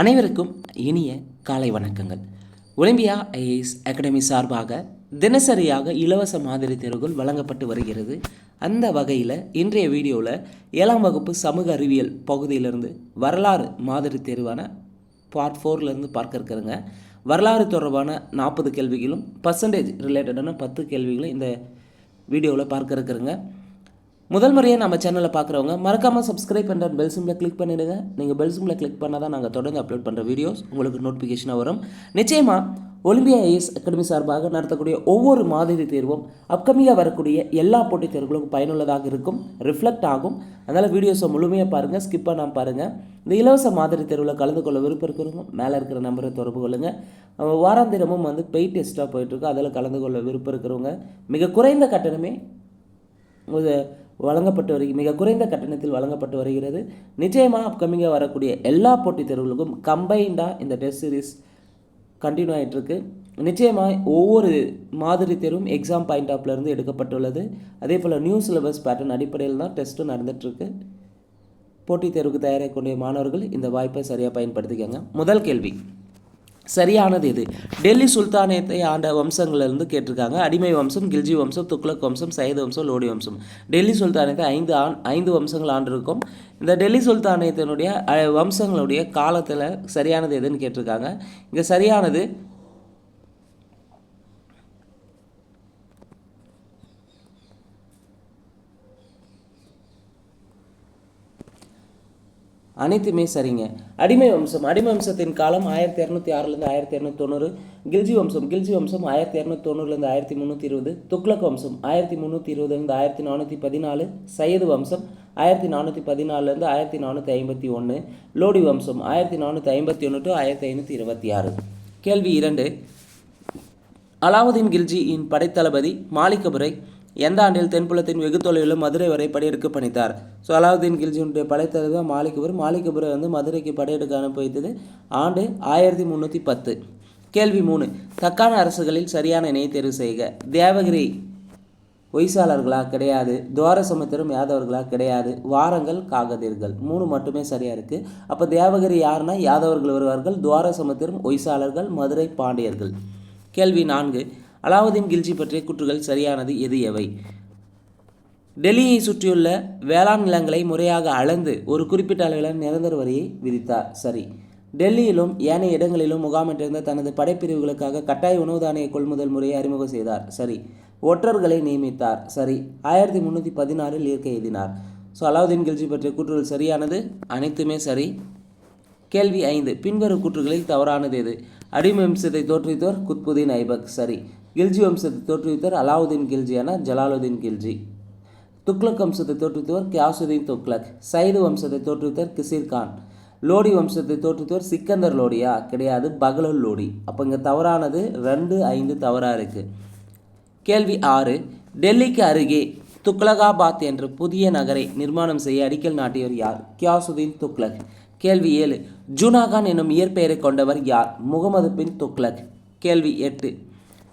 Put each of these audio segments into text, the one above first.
அனைவருக்கும் இனிய காலை வணக்கங்கள். ஒலிம்பியா ஐஏஎஸ் அகாடமி சார்பாக தினசரியாக இலவச மாதிரி தேர்வுகள் வழங்கப்பட்டு வருகிறது. அந்த வகையில் இன்றைய வீடியோவில் 7ஆம் வகுப்பு சமூக அறிவியல் பகுதியிலிருந்து வரலாறு மாதிரி தேர்வான பார்ட் 4லேருந்து பார்க்க இருக்கிறேங்க. வரலாறு தொடர்பான 40 கேள்விகளும் பர்சன்டேஜ் ரிலேட்டடான 10 கேள்விகளும் இந்த வீடியோவில் பார்க்க இருக்கிறேங்க. முதல் முறையாக நம்ம சேனலை பார்க்குறவங்க மறக்காமல் சப்ஸ்கிரைப் பண்ணுற பெல் சிம்பில் கிளிக் பண்ணிவிடுங்க. நீங்கள் பெல் சிம்பில் கிளிக் பண்ணால் தான் நாங்கள் தொடர்ந்து அப்லோட் பண்ணுற வீடியோஸ் உங்களுக்கு நோட்டிஃபிகேஷனாக வரும். நிச்சயமாக ஒலிம்பியா ஐஏஎஸ் அகாடமி சார்பாக நடத்தக்கூடிய ஒவ்வொரு மாதிரி தேர்வும் அப்கமிங்காக வரக்கூடிய எல்லா போட்டித் தேர்வுகளுக்கும் பயனுள்ளதாக இருக்கும், ரிஃப்ளெக்ட் ஆகும். அதனால் வீடியோஸை முழுமையாக பாருங்கள், ஸ்கிப் பண்ணாமல் பாருங்கள். இந்த இலவச மாதிரி தேர்வில் கலந்து கொள்ள விருப்பம் இருக்கிறவங்க மேலே இருக்கிற நம்பரை தொடர்பு கொள்ளுங்கள். வாராந்திரமும் பெய்ட் டெஸ்ட்டாக போயிட்டுருக்கு, அதில் கலந்து கொள்ள விருப்பம் இருக்கிறவங்க மிக குறைந்த கட்டணமே மிக குறைந்த கட்டணத்தில் வழங்கப்பட்டு வருகிறது. நிச்சயமாக அப்கமிங்காக வரக்கூடிய எல்லா போட்டித் தேர்வுகளுக்கும் கம்பைண்டாக இந்த டெஸ்ட் சீரிஸ் கண்டினியூ ஆகிட்டுருக்கு. நிச்சயமாக ஒவ்வொரு மாதிரி தேர்வும் எக்ஸாம் பாயிண்ட் ஆஃப்லேருந்து எடுக்கப்பட்டுள்ளது. அதே போல் நியூ சிலபஸ் பேட்டர்ன் அடிப்படையில் தான் டெஸ்ட்டும் நடந்துகிட்ருக்கு. போட்டித் தேர்வுக்கு தயாராகக்கூடிய மாணவர்கள் இந்த வாய்ப்பை சரியாக பயன்படுத்திக்கங்க. முதல் கேள்வி, சரியானது எது? டெல்லி சுல்தானேத்தை ஆண்ட வம்சங்கள்லேருந்து கேட்டிருக்காங்க. அடிமை வம்சம், கில்ஜி வம்சம், துக்ளக் வம்சம், சையது வம்சம், லோடி வம்சம். டெல்லி சுல்தானேத்தை 5 வம்சங்கள் ஆண்டிருக்கும். இந்த டெல்லி சுல்தானேத்தினுடைய வம்சங்களுடைய காலத்தில் சரியானது எதுன்னு கேட்டிருக்காங்க. இங்கே சரியானது அனைத்துமே சரிங்க. அடிமை வம்சத்தின் காலம் 1206லேருந்து 1290. கில்ஜி வம்சம் 1290லேருந்து 1320. துக்ளக் வம்சம் 1320லேருந்து 1414. சையது வம்சம் 1414லேருந்து 1451. லோடி வம்சம் 1451 to 1526. கேள்வி 2, அலாவுதீன் கில்ஜியின் படைத்தளபதி மாலிகபுரை எந்த ஆண்டில் தென்புலத்தின் வெகு தொலைவிலும் மதுரை வரை படையெடுக்க பணித்தார்? ஸோ அலாவுதீன் கில்ஜியினுடைய படைத்தளபதி மாலிகபுரை மதுரைக்கு படையெடுக்க அனுப்பி வைத்தது ஆண்டு 1310. கேள்வி 3, தக்கான அரசுகளில் சரியான இணையை தேர்வு செய்க. தேவகிரி ஒய்சாளர்களா? கிடையாது. துவாரசமுத்திரம் யாதவர்களா? கிடையாது. வாரங்கள் காகதிர்கள். 3 மட்டுமே சரியாக இருக்குது. அப்போ தேவகிரி யாருன்னா யாதவர்கள் வருவார்கள், துவாரசமுத்திரம் ஒய்சாளர்கள், மதுரை பாண்டியர்கள். கேள்வி 4, அலாவுதீன் கில்ஜி பற்றிய கூற்றுகள் சரியானது எது எவை? டெல்லியை சுற்றியுள்ள வேளாண் நிலங்களை முறையாக அளந்து ஒரு குறிப்பிட்ட அளவிலான நிரந்தர வரியை விதித்தார். சரி. டெல்லியிலும் ஏனைய இடங்களிலும் முகாமிட்டிருந்த தனது படைப்பிரிவுகளுக்காக கட்டாய உணவு தானிய கொள்முதல் முறையை அறிமுகம் செய்தார். சரி. ஒற்றர்களை நியமித்தார். சரி. 1316 இயற்கை எழுதினார். ஸோ அலாவுதீன் கில்ஜி பற்றிய கூற்றுகள் சரியானது, அனைத்துமே சரி. கேள்வி 5, பின்வரும் கூற்றுகளில் தவறானது எது? அடிமை வம்சத்தை தோற்றுவித்தவர் குத்புதீன் ஐபக். சரி. கில்ஜி வம்சத்தை தோற்றுவித்தவர் அலாவுதீன் கில்ஜியான ஜலாலுதீன் கில்ஜி. துக்ளக் வம்சத்தை தோற்றுவித்தவர் கியாசுதீன் துக்ளக். சையது வம்சத்தை தோற்றுவித்தவர் கிசிர் கான். லோடி வம்சத்தை தோற்றுவித்தவர் சிக்கந்தர் லோடியா? கிடையாது, பகலுல் லோடி. அப்போ இங்கே தவறானது 2, 5 தவறாக இருக்குது. கேள்வி 6, டெல்லிக்கு அருகே துக்லகாபாத் என்ற புதிய நகரை நிர்மாணம் செய்ய அடிக்கல் நாட்டியவர் யார்? கியாசுதீன் துக்ளக். கேள்வி 7, ஜூனாகான் என்னும் இயற்பெயரை கொண்டவர் யார்? முகமது பின் துக்ளக். கேள்வி 8,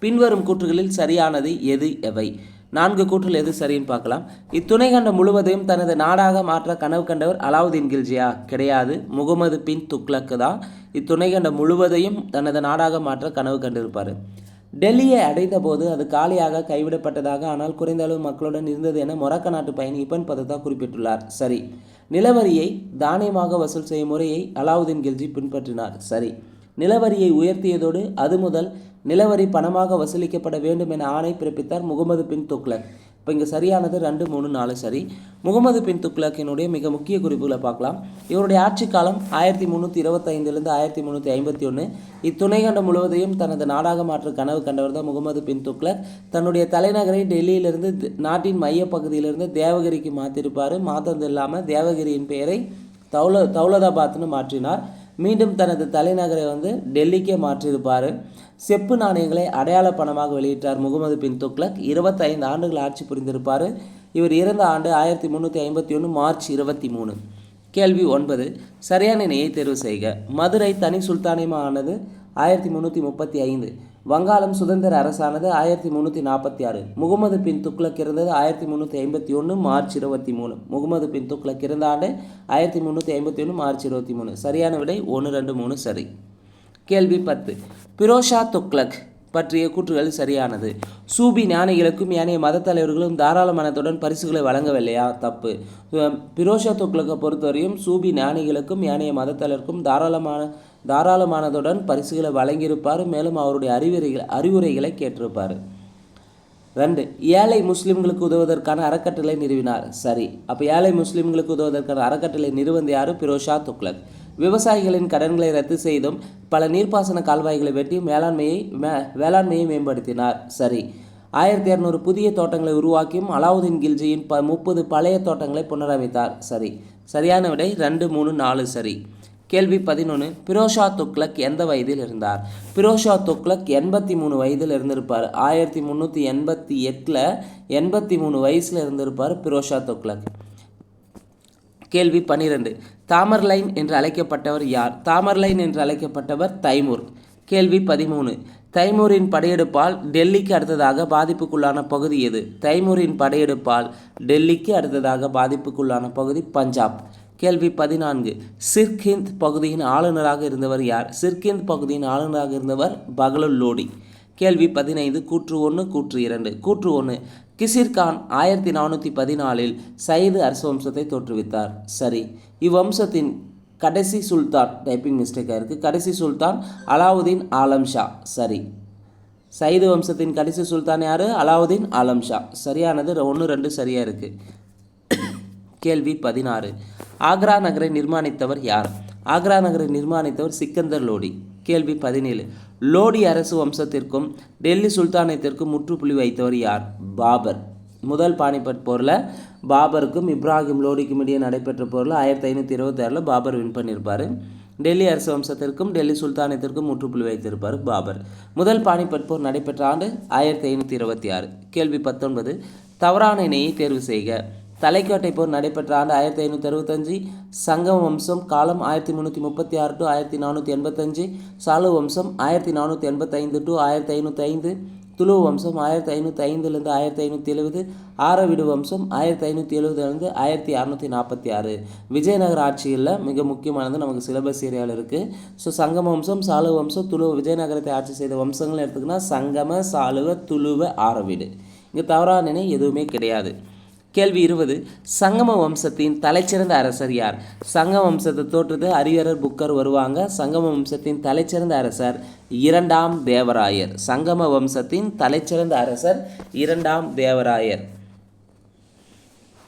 பின்வரும் கூற்றுகளில் சரியானது எது எவை? 4 கூற்றுகள் எது சரின்னு பார்க்கலாம். இத்துணைக்கண்டம் முழுவதையும் தனது நாடாக மாற்ற கனவு கண்டவர் அலாவுதீன் கில்ஜியா? கிடையாது, முகமது பின் துக்ளக் தான் இத்துணைக்கண்டம் முழுவதையும் தனது நாடாக மாற்ற கனவு கண்டிருப்பார். டெல்லியை அடைந்த போது அது காலியாக கைவிடப்பட்டதாக, ஆனால் குறைந்த அளவு மக்களுடன் இருந்தது என மொராக்கோ நாட்டு பயணி இபன் பதத்தா குறிப்பிட்டுள்ளார். சரி. நிலவரியை தானியமாக வசூல் செய்யும் முறையை அலாவுதீன் கில்ஜி பின்பற்றினார். சரி. நிலவரியை உயர்த்தியதோடு அது முதல் நிலவரி பணமாக வசூலிக்கப்பட வேண்டும் என ஆணை பிறப்பித்தார் முகமது பின் துக்ளக். இப்போ இங்கே சரியானது 2, 3, 4 சரி. முகமது பின் துக்ளக்கினுடைய மிக முக்கிய குறிப்புகளை பார்க்கலாம். இவருடைய ஆட்சி காலம் 1325லேருந்து 1351. இத்துணைக்கண்டம் முழுவதையும் தனது நாடாக மாற்ற கனவு கண்டவர் தான் முகமது பின் துக்ளக். தன்னுடைய தலைநகரை டெல்லியிலிருந்து நாட்டின் மையப்பகுதியிலிருந்து தேவகிரிக்கு மாற்றிருப்பார். மாற்றது இல்லாமல் தேவகிரியின் பெயரை தௌலதாபாத்னு மாற்றினார். மீண்டும் தனது தலைநகரை டெல்லிக்கே மாற்றியிருப்பார். செப்பு நாணயங்களை அடையாள பணமாக வெளியிட்டார் முகமது பின் துக்ளக். 25 ஆண்டுகள் ஆட்சி புரிந்திருப்பார். இவர் இறந்த ஆண்டு 1351 மார்ச் 23. கேள்வி 9, சரியான இணையை தேர்வு செய்க. மதுரை தனி சுல்தானியமாக ஆனது 1335. வங்காளம் சுதந்திர அரசானது 1346. முகமது பின் துக்ளக் இருந்தது 1351 மார்ச் 23. முகமது பின் துக்ளக் இருந்த ஆண்டு 1351 மார்ச் 23. சரியான விடை 1, 2, 3 சரி. கேள்வி 10. பிரோஷா துக்ளக் பற்றிய கூற்றுகள் சரியானது. சூபி ஞானிகளுக்கும் ஏனைய மத தலைவர்களும் தாராள மனத்துடன் பரிசுகளை வழங்கவில்லையா? தப்பு. பிரோஷா துக்ளக்கை பொறுத்தவரையும் சூபி ஞானிகளுக்கும் ஏனைய மத தலைவருக்கும் தாராளமானதுடன் பரிசுகளை வழங்கியிருப்பார். மேலும் அவருடைய அறிவுரைகளை கேட்டிருப்பார். 2. ஏழை முஸ்லிம்களுக்கு உதவுவதற்கான அறக்கட்டளை நிறுவினார். சரி. அப்போ ஏழை முஸ்லிம்களுக்கு உதவுவதற்கான அறக்கட்டளை நிறுவந்து யார்? பிரோஷா துக்ளக். விவசாயிகளின் கடன்களை ரத்து செய்தும் பல நீர்ப்பாசன கால்வாய்களை வெட்டி வேளாண்மையை மேம்படுத்தினார். சரி. 1200 புதிய தோட்டங்களை உருவாக்கியும் அலாவுதீன் கில்ஜியின் 30 பழைய தோட்டங்களை புனரமைத்தார். சரி. சரியான விடை 2, 3, 4 சரி. கேள்வி 11. பிரோஷா துக்ளக் எந்த வயதில் இருந்தார்? பிரோஷா துக்ளக் 83 வயதில் இருந்திருப்பார். 1388 83 வயசில் இருந்திருப்பார் பிரோஷா துக்ளக். கேள்வி 12. தாமர்லைன் என்று அழைக்கப்பட்டவர் யார்? தாமர்லைன் என்று அழைக்கப்பட்டவர் தைமூர். கேள்வி 13. தைமூரின் படையெடுப்பால் டெல்லிக்கு அடுத்ததாக பாதிப்புக்குள்ளான பகுதி எது? தைமூரின் படையெடுப்பால் டெல்லிக்கு அடுத்ததாக பாதிப்புக்குள்ளான பகுதி பஞ்சாப். கேள்வி 14. சிர்ஹிந்த் பகுதியின் ஆளுநராக இருந்தவர் யார்? சிர்ஹிந்த் பகுதியின் ஆளுநராக இருந்தவர் பகலுல் லோடி. கேள்வி 15. கூற்று 1, கூற்று 2. கூற்று 1. கிசிர்கான் 1414 சையது அரசு வம்சத்தை தோற்றுவித்தார். சரி. இவ்வம்சத்தின் கடைசி சுல்தான், டைப்பிங் மிஸ்டேக்காக இருக்குது, கடைசி சுல்தான் அலாவுதீன் ஆலம் ஷா. சரி. சையது வம்சத்தின் கடைசி சுல்தான் யார்? அலாவுதீன் ஆலம் ஷா. சரியானது 1, 2 சரியாக இருக்குது. கேள்வி 16. ஆக்ரா நகரை நிர்மாணித்தவர் யார்? ஆக்ரா நகரை நிர்மாணித்தவர் சிக்கந்தர் லோடி. கேள்வி 17. லோடி அரசு வம்சத்திற்கும் டெல்லி சுல்தானத்திற்கும் முற்றுப்புள்ளி வைத்தவர் யார்? பாபர். முதல் பானிபட் போரில் பாபருக்கும் இப்ராஹிம் லோடிக்கும் இடையே நடைபெற்ற போரில் 1526 பாபர் வின் பண்ணியிருப்பார். டெல்லி அரசு வம்சத்திற்கும் டெல்லி சுல்தானத்திற்கும் முற்றுப்புள்ளி வைத்திருப்பார் பாபர். முதல் பானிபட் போர் நடைபெற்ற ஆண்டு 1526. கேள்வி 19. தவறான இணையை தேர்வு செய்க. தலைக்கோட்டை போர் நடைபெற்ற ஆண்டு 1565. சங்கம வம்சம் காலம் 1336 to 1485. சாலு வம்சம் 1485 to 1505. துளு வம்சம் 1505 1570. ஆரவிடு வம்சம் 1570 1646. விஜயநகர ஆட்சியில் மிக முக்கியமானது நமக்கு சிலபஸ் ஏரியாவில் இருக்குது. ஸோ சங்கம வம்சம், சாலு வம்சம், துளுவ விஜயநகரத்தை ஆட்சி செய்த வம்சங்கள் எடுத்துக்கினா சங்கம, சாலுவ, துளுவ, ஆரவிடு. இங்கே தவறான நினை எதுவுமே கிடையாது. கேள்வி 20. சங்கம வம்சத்தின் தலைச்சிறந்த அரசர் யார்? சங்கம வம்சத்தை தோற்றது அரியரர் புக்கர் வருவாங்க. சங்கம வம்சத்தின் தலைச்சிறந்த அரசர் 2ஆம் தேவராயர். சங்கம வம்சத்தின் தலைச்சிறந்த அரசர் 2ஆம் தேவராயர்.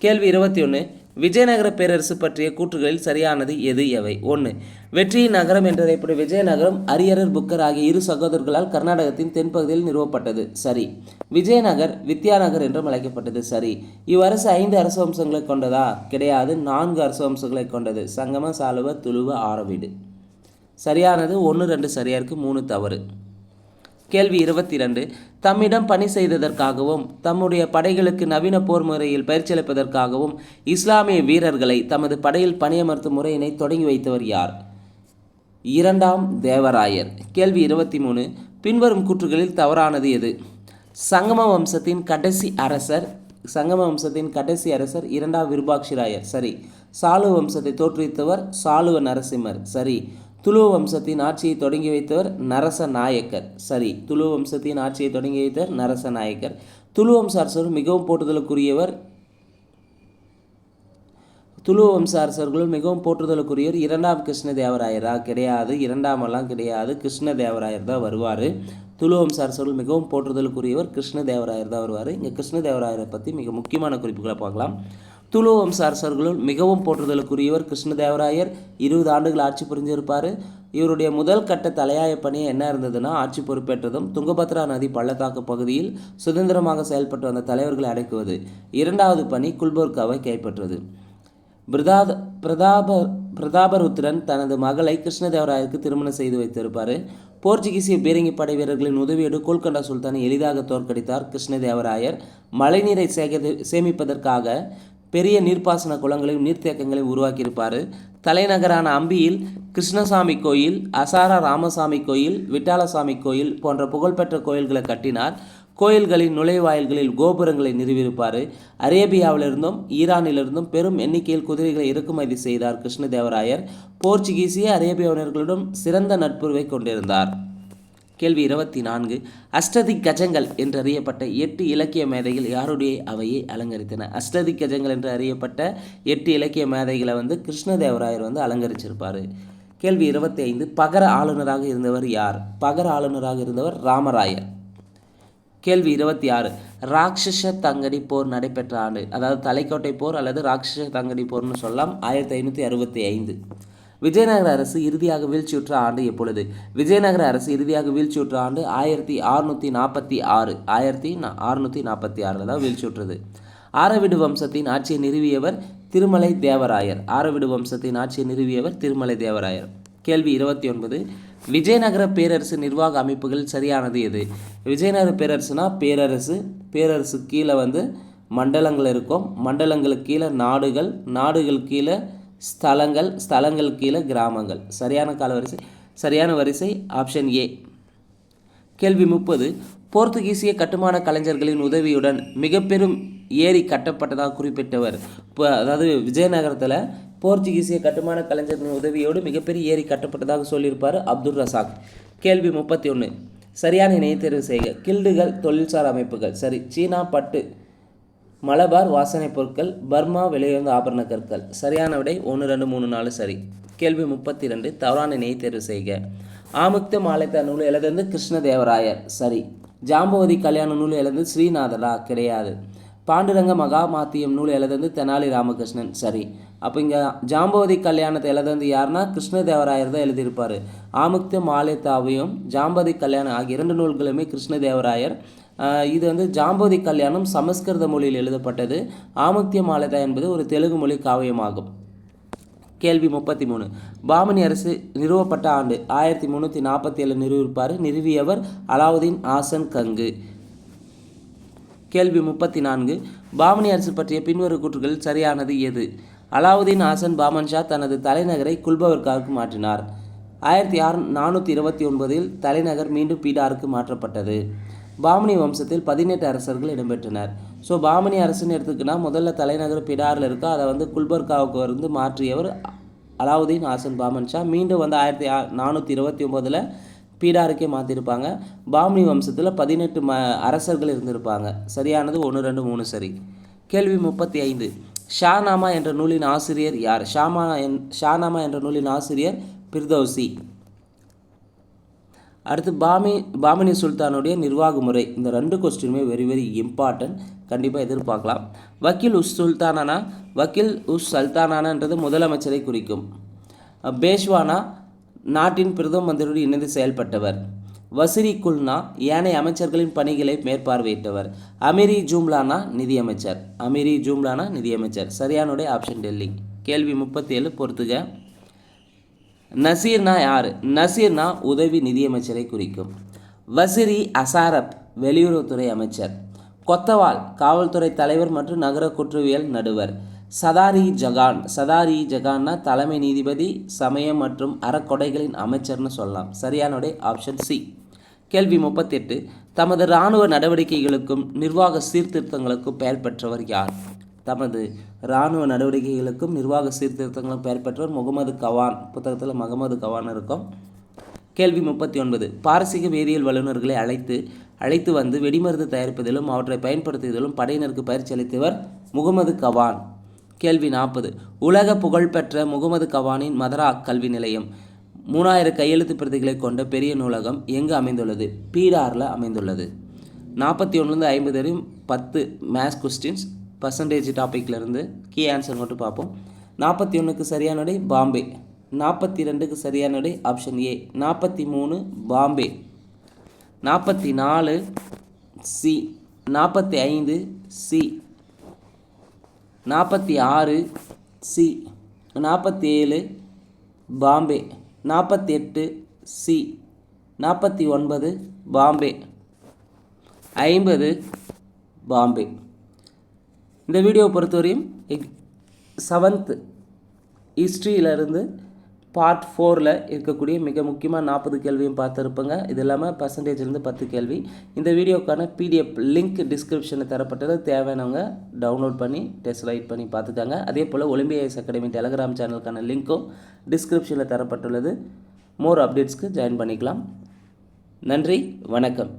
கேள்வி 21. விஜயநகர பேரரசு பற்றிய கூற்றுகளில் சரியானது எது எவை? 1. வெற்றியின் நகரம் என்றழைக்கப்படும் விஜயநகரம் அரியரர் புக்கர் ஆகிய 2 சகோதரர்களால் கர்நாடகத்தின் தென்பகுதியில் நிறுவப்பட்டது. சரி. விஜயநகர் வித்யாநகர் என்றும் அழைக்கப்பட்டது. சரி. இவ்வரசு 5 அரசு வம்சங்களை கொண்டதா? கிடையாது, 4 அரசு வம்சங்களை கொண்டது. சங்கம, சாலுவ, துளுவ, ஆரவிடு. சரியானது 1, 2 சரியா இருக்கு, 3 தவறு. கேள்வி 22. தம்மிடம் பணி செய்ததற்காகவும் தம்முடைய படைகளுக்கு நவீன போர் முறையில் பயிற்சி அளிப்பதற்காகவும் இஸ்லாமிய வீரர்களை தமது படையில் பணியமர்த்தும் முறையினை தொடங்கி வைத்தவர் யார்? 2ஆம் தேவராயர். கேள்வி 23. பின்வரும் கூற்றுகளில் தவறானது எது? சங்கம வம்சத்தின் கடைசி அரசர் 2ஆம் விருபாக்ஷிராயர். சரி. சாலு வம்சத்தை தோற்றுவித்தவர் சாலுவ நரசிம்மர். சரி. துளுவ வம்சத்தின் ஆட்சியை தொடங்கி வைத்தவர் நரச நாயக்கர். சரி. துளுவ வம்சத்தின் ஆட்சியை தொடங்கி வைத்தவர் நரச நாயக்கர். துளுவ வம்ச அரசர்கள் மிகவும் போற்றுதலுக்குரியவர் 2ஆம் கிருஷ்ணதேவராயரா? கிடையாது, 2ஆம் கிடையாது, கிருஷ்ணதேவராயர் தான் வருவார். துளுவ வம்ச அரசர்கள் மிகவும் போற்றுதலுக்குரியவர் கிருஷ்ணதேவராயர் தான் வருவார். இங்கே கிருஷ்ணதேவராயரை பற்றி மிக முக்கியமான குறிப்புகளை பார்க்கலாம். துளுவ வம்ச அரசர்களுள் மிகவும் போற்றுதலுக்குரியவர் கிருஷ்ணதேவராயர். 20 ஆண்டுகள் ஆட்சி புரிஞ்சிருப்பார். இவருடைய முதல் கட்ட தலையாய பணி என்ன இருந்ததுன்னா, ஆட்சி பொறுப்பேற்றதும் துங்கபத்ரா நதி பள்ளத்தாக்கு பகுதியில் சுதந்திரமாக செயல்பட்டு வந்த தலைவர்களை அடக்குவது. 2வது பணி குல்பர்காவை கைப்பற்றது. பிரதாபருத்ரன் தனது மகளை கிருஷ்ணதேவராயருக்கு திருமணம் செய்து வைத்திருப்பார். போர்ச்சுகீசிய பீரங்கி படை வீரர்களின் உதவியோடு கோல்கண்டா சுல்தானை எளிதாக தோற்கடித்தார் கிருஷ்ணதேவராயர். மழைநீரை சேமிப்பதற்காக பெரிய நீர்ப்பாசன குளங்களையும் நீர்த்தேக்கங்களையும் உருவாக்கியிருப்பார். தலைநகரான அம்பியில் கிருஷ்ணசாமி கோயில், அசாரா ராமசாமி கோயில், விட்டாலசாமி கோயில் போன்ற புகழ்பெற்ற கோயில்களை கட்டினார். கோயில்களின் நுழைவாயில்களில் கோபுரங்களை நிறுவியிருப்பார். அரேபியாவிலிருந்தும் ஈரானிலிருந்தும் பெரும் எண்ணிக்கையில் குதிரைகளை இறக்குமதி செய்தார் கிருஷ்ணதேவராயர். போர்ச்சுகீசிய அரேபியவர்களுடன் சிறந்த நட்புறவை கொண்டிருந்தார். கேள்வி 24. அஷ்டதிக் கஜங்கள் என்று அறியப்பட்ட 8 இலக்கிய மேதைகள் யாருடைய அவையை அலங்கரித்தன? அஷ்டதிக் கஜங்கள் என்று அறியப்பட்ட 8 இலக்கிய மேதைகளை கிருஷ்ணதேவராயர் அலங்கரிச்சிருப்பார். கேள்வி 25. பகர ஆளுநராக இருந்தவர் யார்? பகர ஆளுநராக இருந்தவர் ராமராயர். கேள்வி 26. ராட்சச தங்கடி போர் நடைபெற்ற ஆண்டு, அதாவது தலைக்கோட்டை போர் அல்லது ராட்சச தங்கடி போர்னு சொல்லலாம், 1565. விஜயநகர அரசு இறுதியாக வீழ்ச்சியுற்ற ஆண்டு எப்பொழுது? விஜயநகர அரசு இறுதியாக வீழ்ச்சியுற்ற ஆண்டு 1646. 1646 தான் வீழ்ச்சியுற்றது. ஆரவிடு வம்சத்தின் ஆட்சியை நிறுவியவர் திருமலை தேவராயர். ஆரவிடு வம்சத்தின் ஆட்சியை நிறுவியவர் திருமலை தேவராயர். கேள்வி 29. விஜயநகர பேரரசு நிர்வாக அமைப்புகள் சரியானது எது? விஜயநகர பேரரசுனா பேரரசு கீழே மண்டலங்கள் இருக்கும், மண்டலங்களுக்கு கீழே நாடுகள், நாடுகள் கீழே ஸ்தலங்கள் கீழே கிராமங்கள். சரியான வரிசை ஆப்ஷன் ஏ. கேள்வி 30. போர்த்துகீசிய கட்டுமான கலைஞர்களின் உதவியுடன் மிக பெரும் ஏரி கட்டப்பட்டதாக குறிப்பிட்டவர். அதாவது விஜயநகரத்தில் போர்ச்சுகீசிய கட்டுமான கலைஞர்களின் உதவியோடு மிகப்பெரிய ஏரி கட்டப்பட்டதாக சொல்லியிருப்பார் அப்துல் ரசாக். கேள்வி 31. சரியான இணையை தேர்வு செய்க. கில்டுகள் தொழில்சார் அமைப்புகள் சரி. சீனா பட்டு, மலபார் வாசனை பொருட்கள், பர்மா விலையுயர்ந்த ஆபரண கற்கள். சரியான விடை 1, 2, 3, 4 சரி. கேள்வி 32. தவறான இணையை தேர்வு செய்க. ஆமுக்த மாலைத்த நூல் எழுதந்து கிருஷ்ணதேவராயர் சரி. ஜாம்பவதி கல்யாண நூல் எழுந்து ஸ்ரீநாதரா கிடையாது. பாண்டுரங்க மகாமாத்தியம் நூல் எழுதந்து தெனாலி ராமகிருஷ்ணன் சரி. அப்போ இங்கே ஜாம்பவதி கல்யாணத்தை எழுதந்து யாருன்னா கிருஷ்ணதேவராயர் தான் எழுதியிருப்பார். ஆமுக்த மாலைத்தாவையும் ஜாம்பவதி கல்யாணம் ஆகிய 2 நூல்களுமே கிருஷ்ணதேவராயர். இது ஜாம்பவதி கல்யாணம் சமஸ்கிருத மொழியில் எழுதப்பட்டது. ஆமுக்திய மாலைதா என்பது ஒரு தெலுங்கு மொழி காவியமாகும். கேள்வி 33. பாமனி அரசு நிறுவப்பட்ட ஆண்டு 1347 நிறுவியிருப்பார். நிறுவியவர் அலாவுதீன் ஆசன் கங்கு. கேள்வி 34. பாமனி அரசு பற்றிய பின்வரும் கூற்றுகளில் சரியானது எது? அலாவுதீன் ஆசன் பாமன்ஷா தனது தலைநகரை குல்பவர்காவுக்கு மாற்றினார். 1429 தலைநகர் மீண்டும் பீடாருக்கு மாற்றப்பட்டது. பாமனி வம்சத்தில் 18 அரசர்கள் இடம்பெற்றனர். ஸோ பாமனி அரசுன்னு எடுத்துக்கினா முதல்ல தலைநகர் பிடாரில் இருக்கா, அதை குல்பர்காவுக்கு மாற்றியவர் அலாவுதீன் ஆசன் பாமன்ஷா. மீண்டும் 1429 பீடாருக்கே மாற்றிருப்பாங்க. பாமனி வம்சத்தில் 18 அரசர்கள் இருந்திருப்பாங்க. சரியானது 1, 2, 3 சரி. கேள்வி 35. ஷாநாமா என்ற நூலின் ஆசிரியர் யார்? ஷாநாமா என்ற நூலின் ஆசிரியர் பிர்தௌசி. அடுத்து பாமினி சுல்தானுடைய நிர்வாக முறை. இந்த 2 கொஸ்டினுமே வெரி வெரி இம்பார்ட்டன்ட், கண்டிப்பாக எதிர்பார்க்கலாம். வக்கீல் உஸ் சுல்தானான்றது முதலமைச்சரை குறிக்கும். பேஷ்வானா நாட்டின் பிரதம மந்திரியோடு இணைந்து செயல்பட்டவர். வசிரி குல்னா ஏனைய அமைச்சர்களின் பணிகளை மேற்பார்வையிட்டவர். அமீரி ஜூம்லானா நிதியமைச்சர். சரியானுடைய ஆப்ஷன் டெல்லி. கேள்வி 37 பொறுத்துக. நசீர்னா யார்? நசீர்னா உதவி நிதியமைச்சரை குறிக்கும். வசிரி அசாரப் வெளியுறவுத்துறை அமைச்சர். கொத்தவால் காவல்துறை தலைவர் மற்றும் நகர குற்றவியல் நடுவர். சதாரி ஜகான்னா தலைமை நீதிபதி, சமயம் மற்றும் அறக்கொடைகளின் அமைச்சர்னு சொல்லலாம். சரியானுடைய ஆப்ஷன் சி. கேள்வி 38. தமது இராணுவ நடவடிக்கைகளுக்கும் நிர்வாக சீர்திருத்தங்களுக்கும் பெயர் பெற்றவர் யார்? தமது இராணுவ நடவடிக்கைகளுக்கும் நிர்வாக சீர்திருத்தங்களும் பெயர் பெற்றவர் முகமது கவான். புத்தகத்தில் முகமது கவான் இருக்கும். கேள்வி 39. பாரசீக வேதியியல் வல்லுநர்களை அழைத்து வந்து வெடிமருந்து தயாரிப்பதிலும் அவற்றை பயன்படுத்துவதிலும் படையினருக்கு பயிற்சி அளித்தவர் முகமது கவான். கேள்வி 40. உலக புகழ்பெற்ற முகமது கவானின் மதரா கல்வி நிலையம் 3000 கையெழுத்து பிரதிகளை கொண்ட பெரிய நூலகம் எங்கு அமைந்துள்ளது? பீடாரில் அமைந்துள்ளது. 41 50 வரையும் 10 மேத்ஸ் கொஸ்டின்ஸ் பர்சன்டேஜ் டாப்பிக்லேருந்து கீ ஆன்சர் மட்டும் பார்ப்போம். 41க்கு சரியான விடை பாம்பே. 42க்கு சரியான விடை ஆப்ஷன் ஏ 43 பாம்பே. 44 சி. 45 சி. 46 சி. 47 பாம்பே. 48 சி. 49 பாம்பே. 50 பாம்பே. இந்த வீடியோவை பொறுத்தவரையும் 7th ஹிஸ்ட்ரியிலேருந்து பார்ட் 4ல் இருக்கக்கூடிய மிக முக்கியமாக 40 கேள்வியும் பார்த்துருப்பேங்க. இது இல்லாமல் பர்சன்டேஜ்லேருந்து 10 கேள்வி. இந்த வீடியோக்கான பிடிஎஃப் லிங்க் டிஸ்கிரிப்ஷனில் தரப்பட்டது. தேவையானவங்க டவுன்லோட் பண்ணி டெஸ்ட் ரைட் பண்ணி பார்த்துக்காங்க. அதே போல் ஒலிம்பியஸ் அகாடமி டெலகிராம் சேனலுக்கான லிங்க்கும் டிஸ்கிரிப்ஷனில் தரப்பட்டுள்ளது. மோர் அப்டேட்ஸ்க்கு ஜாயின் பண்ணிக்கலாம். நன்றி, வணக்கம்.